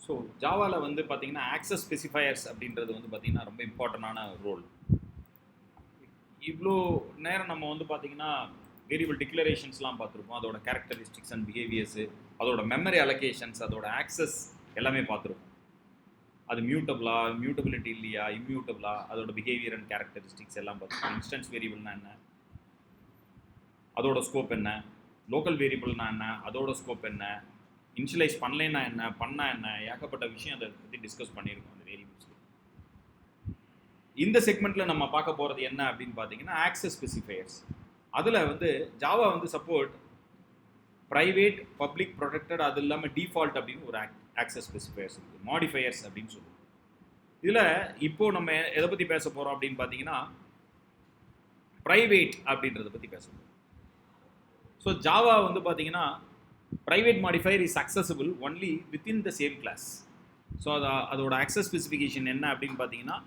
So ஜாவாவில் வந்து பார்த்தீங்கன்னா access specifiers அப்படின்றது வந்து பார்த்தீங்கன்னா ரொம்ப இம்பார்ட்டண்டான ரோல். இவ்வளோ நேரம் நம்ம வந்து பார்த்தீங்கன்னா வேரியபிள் டிக்ளரேஷன்ஸ்லாம் பார்த்துருப்போம், அதோட கேரக்டரிஸ்டிக்ஸ் அண்ட் பிஹேவியர்ஸு, அதோட மெமரி அலோகேஷன்ஸ், அதோட ஆக்சஸ் எல்லாமே பார்த்துருப்போம். அது மியூட்டபிளா, மியூட்டபிலிட்டி இல்லையா, இம்மியூட்டபிளா, அதோட பிஹேவியர் அண்ட் கேரக்டரிஸ்டிக்ஸ் எல்லாம் பார்த்துருப்போம். இன்ஸ்டன்ஸ் வேரியபிள்னா என்ன, அதோட ஸ்கோப் என்ன, லோக்கல் வேரியபிள்னா என்ன, அதோட ஸ்கோப் என்ன, இனிஷியலைஸ் பண்ணலைன்னா என்ன, பண்ணால் என்ன, ஏகப்பட்ட விஷயம் அதை பற்றி டிஸ்கஸ் பண்ணியிருக்கோம் அந்த வேரியபிள்ஸ். இந்த செக்மெண்ட்டில் நம்ம பார்க்க போகிறது என்ன அப்படின்னு பார்த்தீங்கன்னா ஆக்சஸ் ஸ்பெசிஃபையர்ஸ். அதில் வந்து ஜாவா வந்து சப்போர்ட் ப்ரைவேட், பப்ளிக், ப்ரொடெக்டட், அது இல்லாமல் டிஃபால்ட் அப்படின்னு ஒரு ஆக்சஸ் ஸ்பெசிஃபையர்ஸ் இருக்குது, மாடிஃபையர்ஸ் அப்படின்னு சொல்லுவோம். இதில் இப்போது நம்ம எதை பற்றி பேச போகிறோம் அப்படின்னு பார்த்தீங்கன்னா ப்ரைவேட் அப்படின்றத பற்றி பேச போகிறோம். ஸோ ஜாவா வந்து பார்த்தீங்கன்னா private modifier is accessible only within the same class. So அதோட ஆக்சஸ் ஸ்பெசிஃபிகேஷன் என்ன அப்படின்னு பார்த்தீங்கன்னா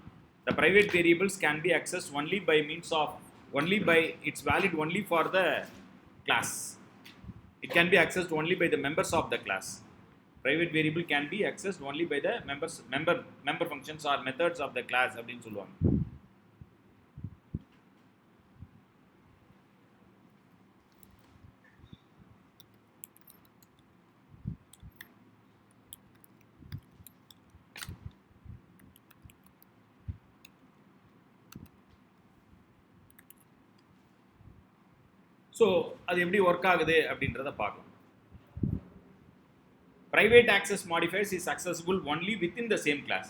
the private variables can be accessed only by means of it's valid only for the class. It can be accessed only by the members of the class. Private variable can be accessed only by the member functions or methods of the class அப்படினு சொல்லுவாங்க. So அது எப்படி work ஆகுது அப்படின்றத பார்க்கலாம். Private access modifiers is accessible only within the same class.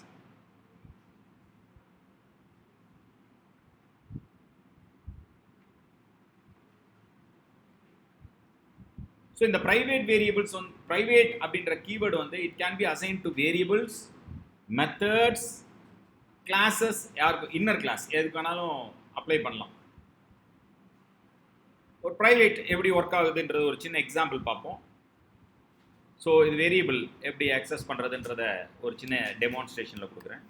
So இந்த private variables வந்து private அப்படின்ற கீவேர்டு வந்து it can be assign to variables, methods, classes, யாருக்கு இன்னர் கிளாஸ் எதுக்கு வேணாலும் அப்ளை பண்ணலாம். ஒரு ப்ரைவேட் எப்படி ஒர்க் ஆகுதுன்றது ஒரு சின்ன எக்ஸாம்பிள் பார்ப்போம். ஸோ இது வேரியபிள் எப்படி ஆக்சஸ் பண்ணுறதுன்றத ஒரு சின்ன டெமான்ஸ்ட்ரேஷனில் கொடுக்குறேன்.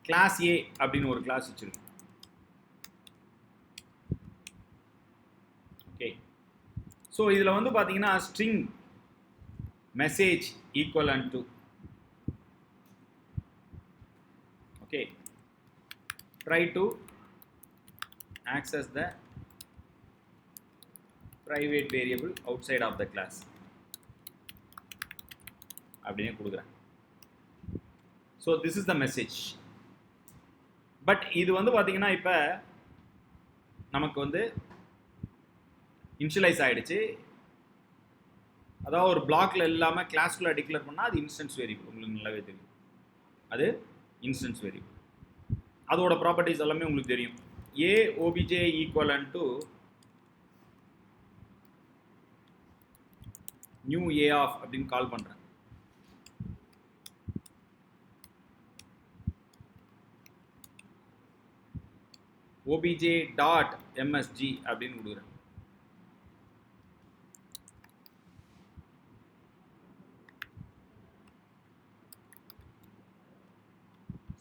கிளாஸ் ஏ அப்படின்னு ஒரு கிளாஸ் வச்சுருக்கேன். ஓகே, ஸோ இதில் வந்து பார்த்தீங்கன்னா string message equivalent to, okay, try to access the private variable outside of the class அப்படினே கொடுக்குறேன். So this is the message. But இது வந்து பார்த்தீங்கன்னா இப்போ நமக்கு வந்து இனிஷியலைஸ் ஆகிடுச்சு. அதாவது ஒரு பிளாக்ல இல்லாமல் கிளாஸ்குள்ளே டிக்ளேர் பண்ணால் அது இன்ஸ்டன்ஸ் வேரியபிள், உங்களுக்கு நல்லாவே தெரியும். அது இன்ஸ்டன்ஸ் வேரியபிள், அதோட ப்ராப்பர்ட்டிஸ் எல்லாமே உங்களுக்கு தெரியும். A OBJ equivalent to new A of அப்படின்னு கால் பண்ணுறேன். ஓபிஜே டாட் எம்எஸ்ஜி அப்படின்னு கொடுக்குறேன்.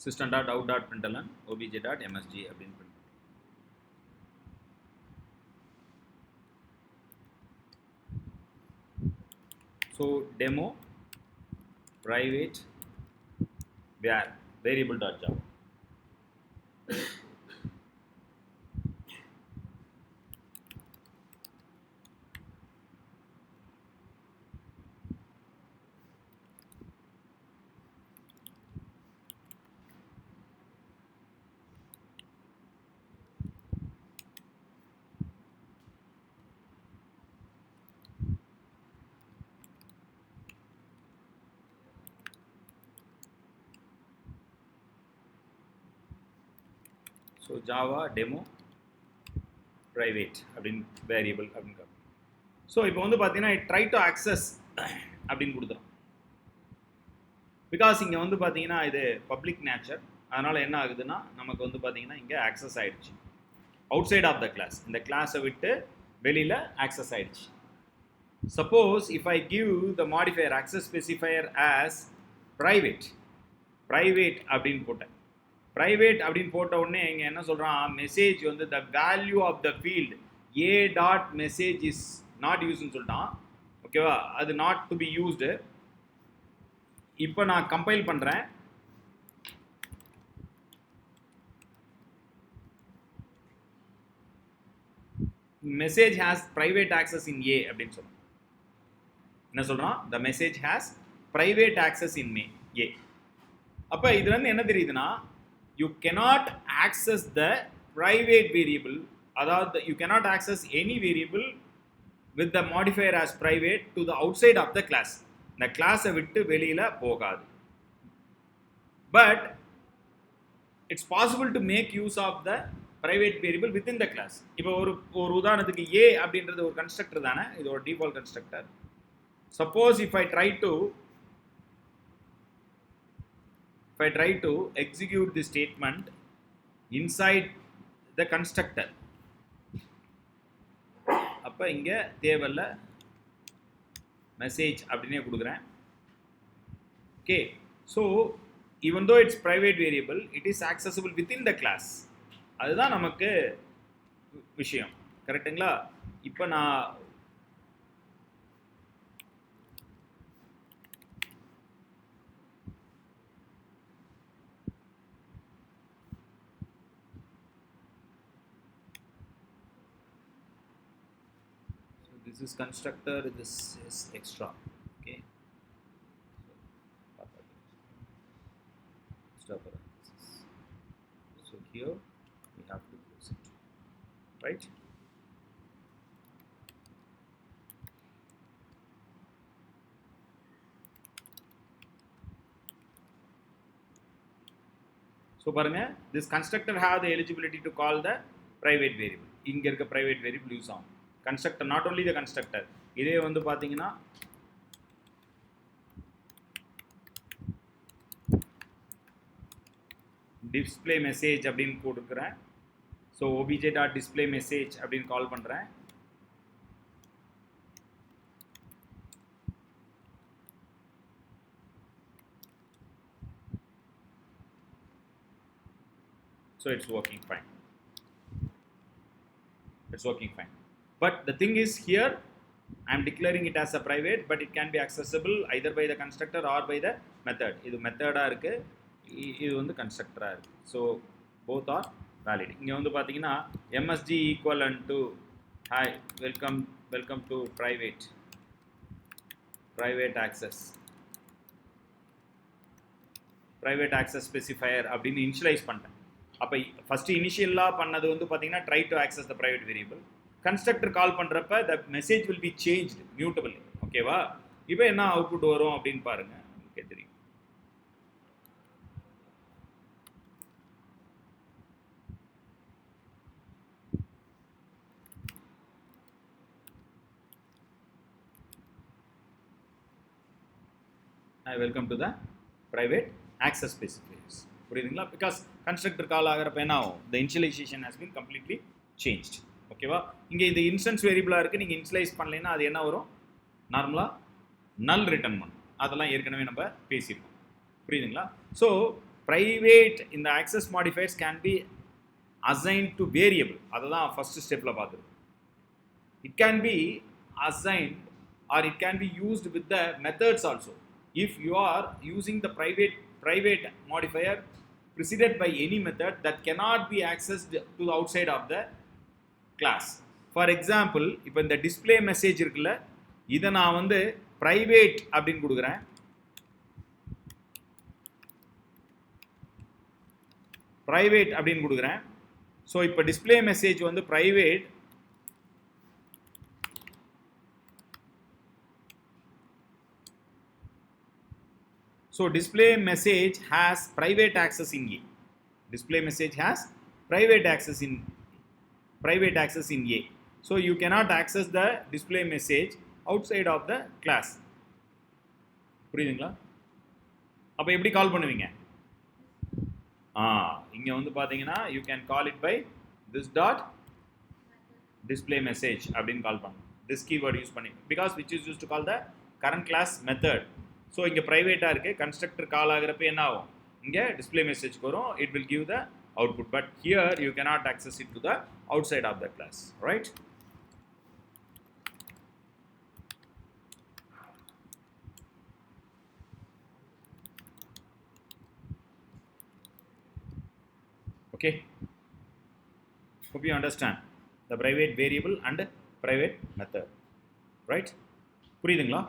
system.out.println obj.msg அப்படின்னு print. So demo private variable.java. So Java demo private அப்படின்னு வேரியபிள் அப்படின்னு. ஸோ இப்போ வந்து பார்த்தீங்கன்னா ட்ரை டு ஆக்சஸ் அப்படின்னு கொடுத்துரும். பிகாஸ் இங்கே வந்து பார்த்தீங்கன்னா இது பப்ளிக் நேச்சர், அதனால் என்ன ஆகுதுன்னா நமக்கு வந்து பார்த்தீங்கன்னா இங்கே ஆக்சஸ் ஆகிடுச்சு outside of the class. இந்த கிளாஸை விட்டு வெளியில் ஆக்சஸ் ஆகிடுச்சு. Suppose if I give the modifier access specifier as private அப்படின்னு போட்டேன். ப்ரைவேட் அப்படின்னு போட்ட உடனே இங்கே என்ன சொல்கிறான், மெசேஜ் வந்து the value of the field a dot message is not யூஸ்ன்னு சொல்லிட்டான். ஓகேவா, அது நாட் டு பி யூஸ்டு. இப்போ நான் கம்பைல் பண்ணுறேன். Message has private access in A அப்படின்னு சொல்கிறோம். என்ன சொல்கிறான், the message has private access in A. அப்போ இதுலேருந்து என்ன தெரியுதுன்னா, you cannot access the private variable, அதாவது you cannot access any variable with the modifier as private to the outside of the class. இந்த கிளாஸை விட்டு வெளியில் போகாது. But it's possible to make use of the private variable within the class. இப்போ ஒரு உதாரணத்துக்கு a அப்படின்றது ஒரு கன்ஸ்ட்ரக்டர் தானே, இது ஒரு default constructor. Suppose if I try to execute this statement inside the constructor, அப்போ இங்கே தேவையில்ல மெசேஜ் அப்படின்னே கொடுக்குறேன். Okay, so even though it's private variable, it is accessible within the class. அதுதான் நமக்கு விஷயம், கரெக்டுங்களா? இப்போ நான் this is constructor, this is extra. Okay, so here we have to close it, right? So பாருங்க, this constructor have the eligibility to call the private variable. இங்க இருக்க private variable use ஆகும். constructor, not only the constructor. இதே வந்து பாத்தீங்கன்னா display message அப்படின்னு கொடுக்குறேன். So obj.display message அப்படின்னு கால் பண்றேன். So it's working fine. It's working fine. But the thing is here, I am declaring it as a private, but it can be accessible either by the constructor or by the method. இது மெத்தடா இருக்கு, இது வந்து கன்ஸ்ட்ரக்டரா இருக்கு. So both are valid. இங்க வந்து பாத்தீங்கன்னா msg equivalent to hi welcome to private access specifier அப்படின்னு initialise பண்ணிட்டேன். அப்போ ஃபர்ஸ்ட் இனிஷியலாக பண்ணது வந்து பார்த்தீங்கன்னா try to access the private variable. Constructor call பண்ணுறப்ப the message will be change mutable. ஓகேவா, இப்போ என்ன அவுட்புட் வரும் அப்படின்னு பாருங்க, ஓகே தெரியும். Welcome to the private access specifiers. புரியுதுங்களா? பிகாஸ் கன்ஸ்ட்ரக்டர் கால் ஆகிறப்ப என்ன ஆகும், the initialisation has been completely changed. ஓகேவா, இங்கே இது இன்ஸ்டன்ஸ் வேரியபிளாக இருக்குது, நீங்கள் இனிஷியலைஸ் பண்ணலைன்னா அது என்ன வரும், நார்மலாக நல் ரிட்டர்ன் பண்ணும். அதெல்லாம் ஏற்கனவே நம்ம பேசியிருக்கோம். புரியுதுங்களா? ஸோ ப்ரைவேட் இந்த access modifiers can be assign to variable. அதை தான் ஃபர்ஸ்ட் ஸ்டெப்பில் பார்த்துருக்கோம். It can be assigned R it can be used with the methods also. If you are using the private modifier preceded by any method that cannot be accessed to the outside of the class. For example, இப்போ இந்த display message இருக்குல்ல, இதை நான் வந்து private அப்படின்னு கொடுக்குறேன். private அப்படின்னு கொடுக்குறேன். ஸோ இப்போ display message வந்து private. So display message has private access in A. Display message has private access in A. So you cannot access the display message outside of the class. புரியுதுங்களா? அப்போ எப்படி கால் பண்ணுவீங்க? இங்க வந்து பாத்தீங்கன்னா you can call it by this dot display message அப்படின்னு கால் பண்ணணும். This keyword use பண்ணி, because which is used to call the current class method. So இங்கே ப்ரைவேட்டாக இருக்குது, கன்ஸ்ட்ரக்டர் கால் ஆகிறப்ப என்ன ஆகும், இங்கே display message வரும், it will give the output, but here you cannot access it to the outside of the class, right? Okay, hope you understand the private variable and private method, right? புரியுதுங்களா?